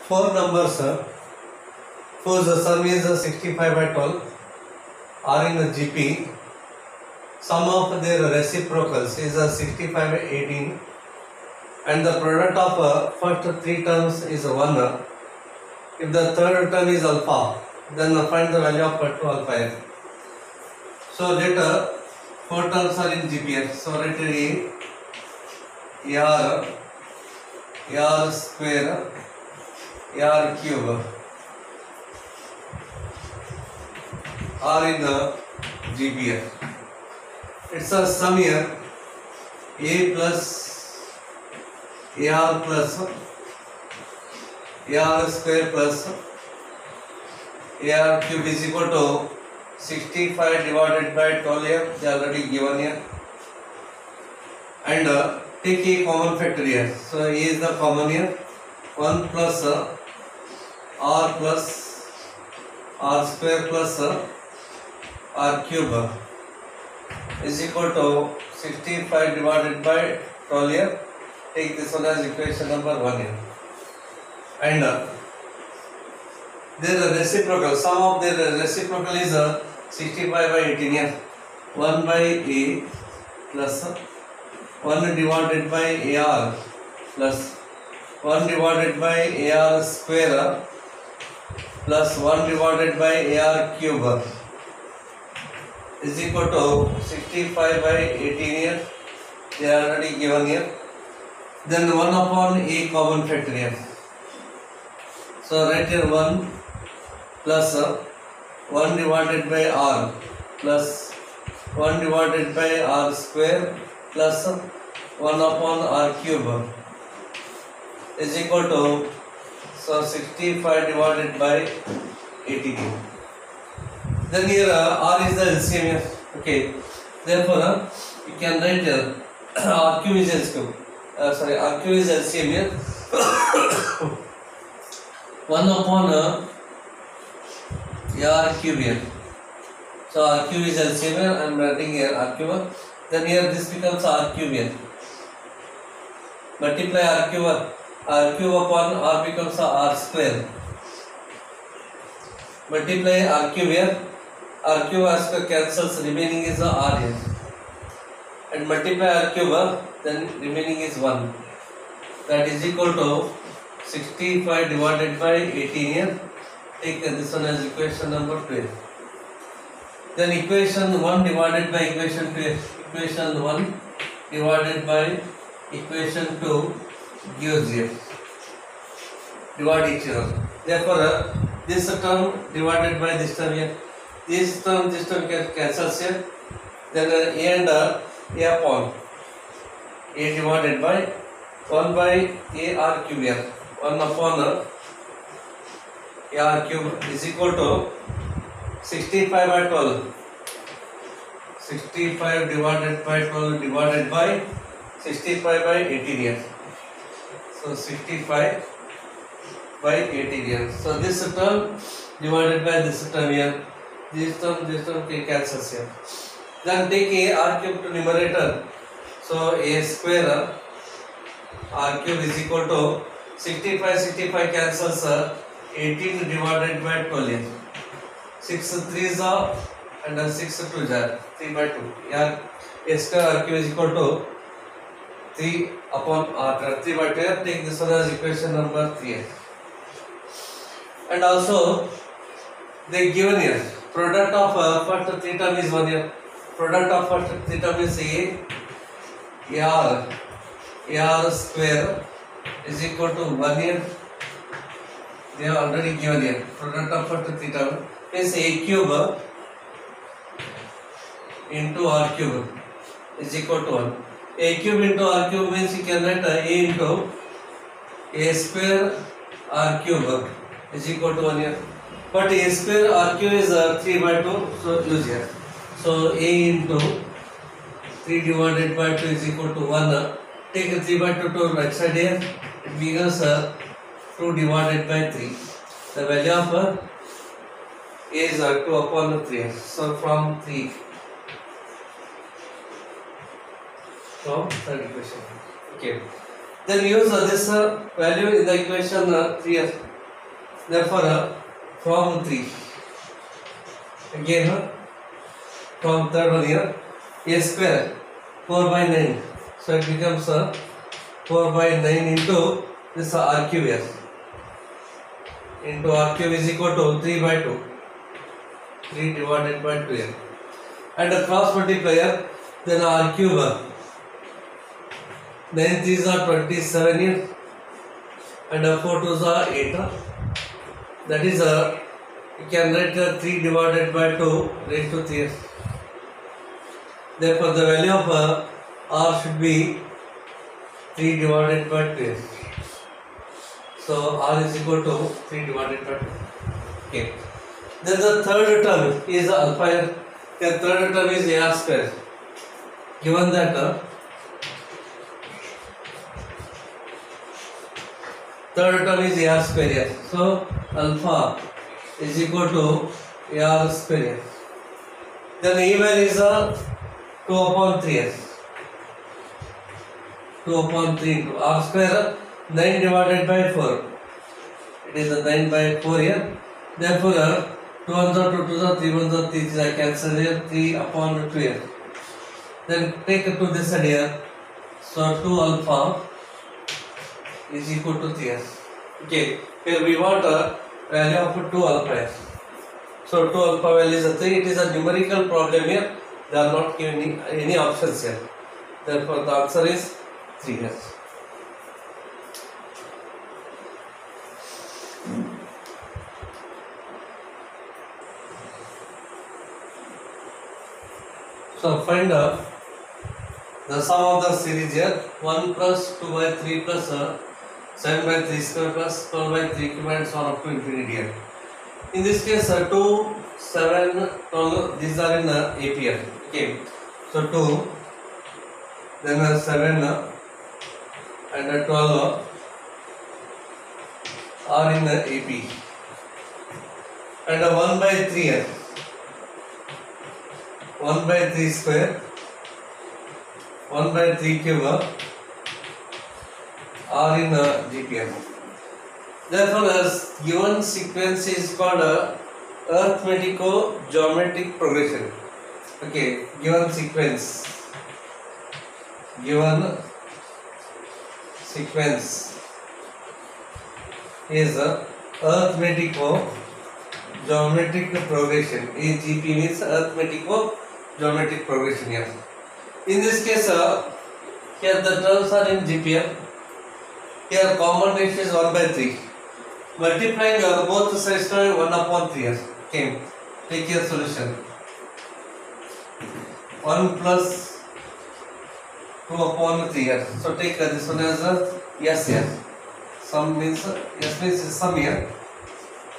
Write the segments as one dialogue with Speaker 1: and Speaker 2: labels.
Speaker 1: four numbers whose sum is 65 by 12 are in GP. Sum of their reciprocals is 65 by 18 and the product of first three terms is 1. If the third term is alpha, then find the value of 2 alpha n. So let four terms are in GPF. So let R square, R cube are in GPF. It's a sum here, A plus AR plus AR square plus AR cube is equal to 65 divided by 12 here, they are already given here. And take a common factor here. So A is the common here. 1 plus R plus R square plus R cube is equal to 65 divided by 12 here. Take this one as equation number 1 here. And their reciprocal, sum of their reciprocal is 65 by 18 here. 1 by A plus 1 divided by AR plus 1 divided by AR square plus 1 divided by AR cube is equal to 65 by 18 here. They are already given here. Then 1 upon A common factor here. So write here 1 plus 1 divided by R plus 1 divided by R square plus 1 upon R cube is equal to 65 divided by 18. Then here R is the LCM here. Okay. Therefore you can write here R cube is LCM. R cube is LCM here. 1 upon R cube here. So R cube is LCM here. I am writing here R cube. Then here this becomes R cube here. Multiply R cube upon R becomes R square. Multiply R cube here. R cube R square cancels, remaining is R here. And multiply R cube, then remaining is 1. That is equal to 65 divided by 18 here. Take this one as equation number 12. Then equation 1 divided by equation 2. Equation 1 divided by equation 2 gives here. Divide each other. Therefore, this term divided by this term here. This term cancels here. Then A and A upon A divided by 1 by AR cube here. 1 upon AR cube is equal to 65 by 12. 65 divided by 12 divided by 65 by 18 here. So 65 by 18 here. So this term divided by this term here. This term cancels here. Then take A R cube to numerator. So A square R cube is equal to 65 cancels 18 divided by 12 here. 6 3s are and 6 2s are 3 by 2. Here A square R cube is equal to 3 upon R 3 by 2 here. Take this one as equation number 3 here. And also they given here product of first three term is 1 here. Product of first three term is AR square is equal to 1 here. They are already given here. Product of first three term is A cube into R cube is equal to 1. A cube into R cube means you can write A into A square R cube is equal to 1 here. But A square R cube is 3 by 2, so use here. So A into 3 divided by 2 is equal to 1. Take 3 by 2 to right side here. It becomes 2 divided by 3. The value of A is 2 upon 3. So from 3. From third equation. Okay. Then use this value in the equation 3 Therefore, from 3 again, from third one here, a square 4 by 9, so it becomes 4 by 9 into this r cube here, into r cube is equal to 3 by 2, 3 divided by 2 here, and a cross multiplier, then r cube 9 3s are 27 here, and 4 2s are 8, that is you can write 3 divided by 2 raised to 3. Therefore, the value of r should be 3 divided by 2. So, r is equal to 3 divided by 2. Okay. Then the third term is alpha here. The third term is ar square. Given that third term is ar square here. So, alpha is equal to ar square here. Then e value is 2 upon 3 here. 2 upon 3 into r square 9 divided by 4. It is 9 by 4 here. Therefore, 2 ones are 2 2s are 3 ones are 3 I cancel here 3 upon 2 here. Then take it to this side here. So 2 alpha is equal to 3 here. Okay, here we want a value of 2 alpha here. So 2 alpha value is 3. It is a numerical problem here. They are not giving any options here. Therefore, the answer is 3 here. So find the sum of the series here. 1 plus 2 by 3 plus 7 by 3 square plus 12 by 3 cube and so on up to infinity here. In this case, 2, 7, 12, these are in AP here. Okay. So 2, then 7 and 12 are in AP. And 1 by 3 here. 1 by 3 square, 1 by 3 cube are in GPM. Therefore, the given sequence is called arithmetico-geometric progression. Okay, given sequence is arithmetico-geometric progression. AGP means arithmetico-geometric progression here. In this case, here the terms are in GPM. Here common ratio is 1 by 3. Multiplying both sides to 1 upon 3 here. Okay, take your solution. 1 plus 2 upon 3 here. So take this one as yes here. Sum means yes means sum here.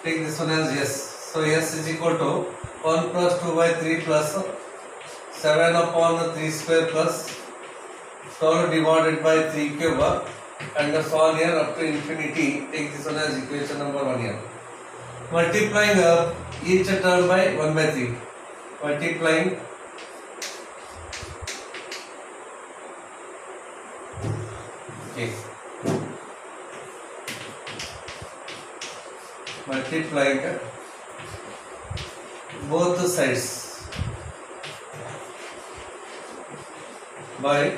Speaker 1: Take this one as yes. So yes is equal to 1 plus 2 by 3 plus 7 upon 3 square plus 12 divided by 3 cube and so on here up to infinity. Take this one as equation number 1 here. Multiplying each term by 1 by 3. Multiplying okay. Multiplying both sides by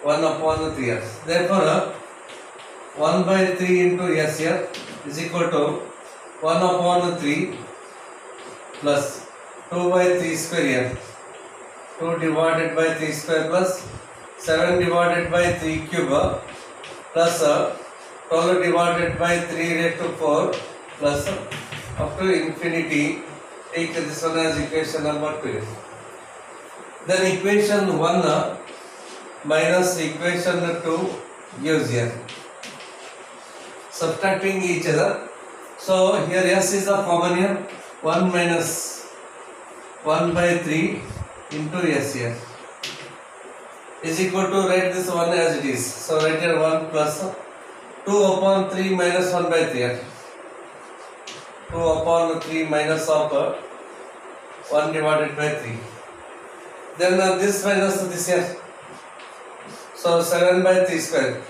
Speaker 1: 1 upon 3 s. Therefore, 1 by 3 into s here is equal to 1 upon 3 plus 2 by 3 square here. 2 divided by 3 square plus 7 divided by 3 cube plus 12 divided by 3 raised to 4 plus up to infinity. Take this one as equation number 2. Then equation 1 minus equation 2 gives here. Subtracting each other. So here s is a common here. 1 minus 1 by 3 into s here is equal to, write this one as it is. So write here 1 plus 2 upon 3 minus 1 by 3 here. 2 upon 3 minus of 1 divided by 3. Then this minus this here. So 7 by 3 square.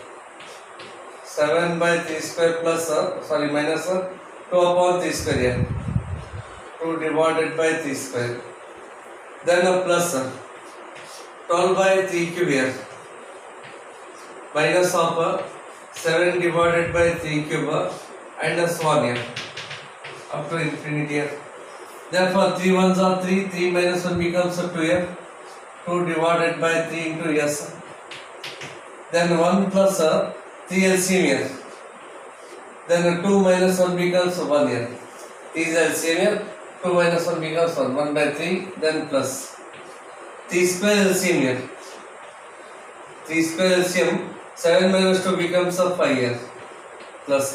Speaker 1: 7 by 3 square plus minus 2 upon 3 square here. 2 divided by 3 square. Then plus 12 by 3 cube here. Minus of 7 divided by 3 cube and 1 here. Up to infinity here. Therefore 3 ones are 3. 3 minus 1 becomes 2 here. 2 divided by 3 into s. Then 1 plus 3 LCM here. Then 2 minus 1 becomes 1 here. 3 is LCM here. 2 minus 1 becomes 1. 1 by 3. Then plus 3 square LCM here. 3 square LCM. 7 minus 2 becomes 5 here. Plus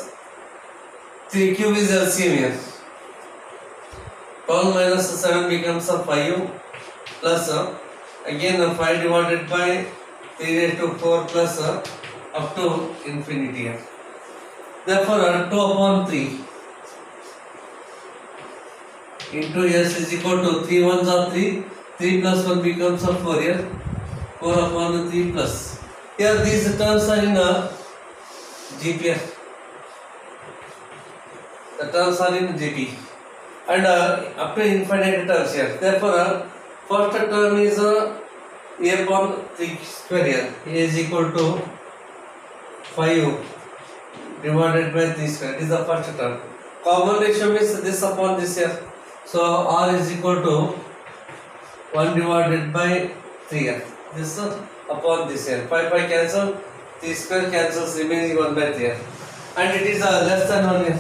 Speaker 1: 3 cube is LCM here. 12 minus 7 becomes 5 plus again 5 divided by 3 raised to 4 plus up to infinity here. Therefore 2 upon 3 into s is equal to 3 ones are 3. 3 plus 1 becomes 4 here. 4 upon 3 plus. Here these terms are in GP. The terms are in GP. And up to infinite terms here. Therefore, first term is a upon 3 square here. A is equal to 5 divided by 3 square. This is the first term. Common ratio means this upon this here. So R is equal to 1 divided by 3 here. This upon this here. 5 cancel. 3 square cancels, remaining 1 by 3 here. And it is less than 1 here.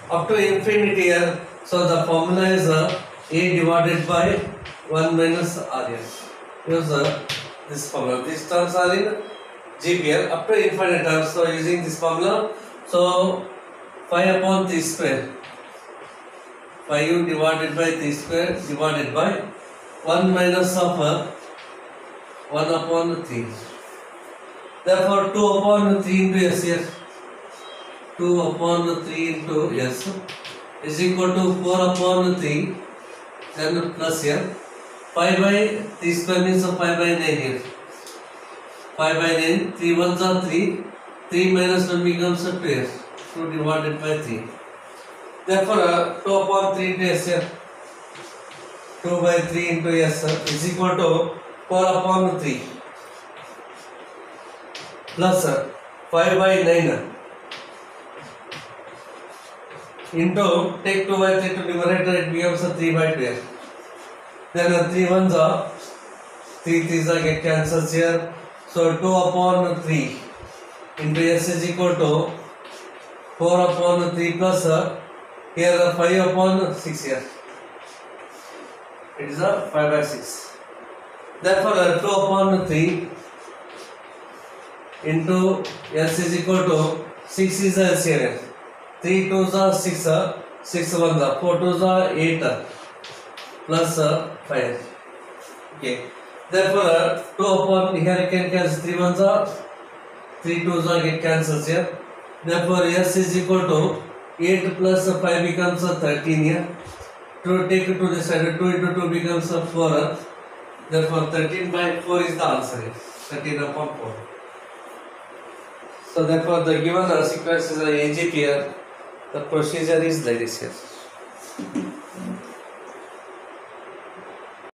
Speaker 1: Up to infinity here. So the formula is a divided by 1 minus r here. Use this formula. These terms are in GPL up to infinite terms. So using this formula, so 5 upon 3 square. 5 divided by 3 square divided by 1 minus of 1 upon 3. Therefore 2 upon 3 into s here. 2 upon 3 into s is equal to 4 upon 3, then plus here. 5 by 3 square means 5 by 9 here. 5 by 9, 3 ones are 3. 3 minus 1 becomes 2 here. 2 divided by 3. Therefore 2 upon 3 into s here. 2 by 3 into s is equal to 4 upon 3 plus 5 by 9 into take 2 by 3 to numerator, it becomes 3 by 2 here. Then 3 ones are 3 3s are get cancels here. So 2 upon 3 into s is equal to 4 upon 3 plus here 5 upon 6 here. It is 5 by 6. Therefore 2 upon 3 into s is equal to 6 is LCM here. 3 2s are 6, 6 1s are 4 2s are 8 plus 5. Okay. Therefore 2 upon here you can cancel 3 1s are 3 2s are get cancels here. Therefore s is equal to 8 plus 5 becomes 13 here. To take it to this side, 2 into 2 becomes 4. Therefore 13 by 4 is the answer here. 13 upon 4. So therefore the given sequence is AGP here. The procedure is like this here.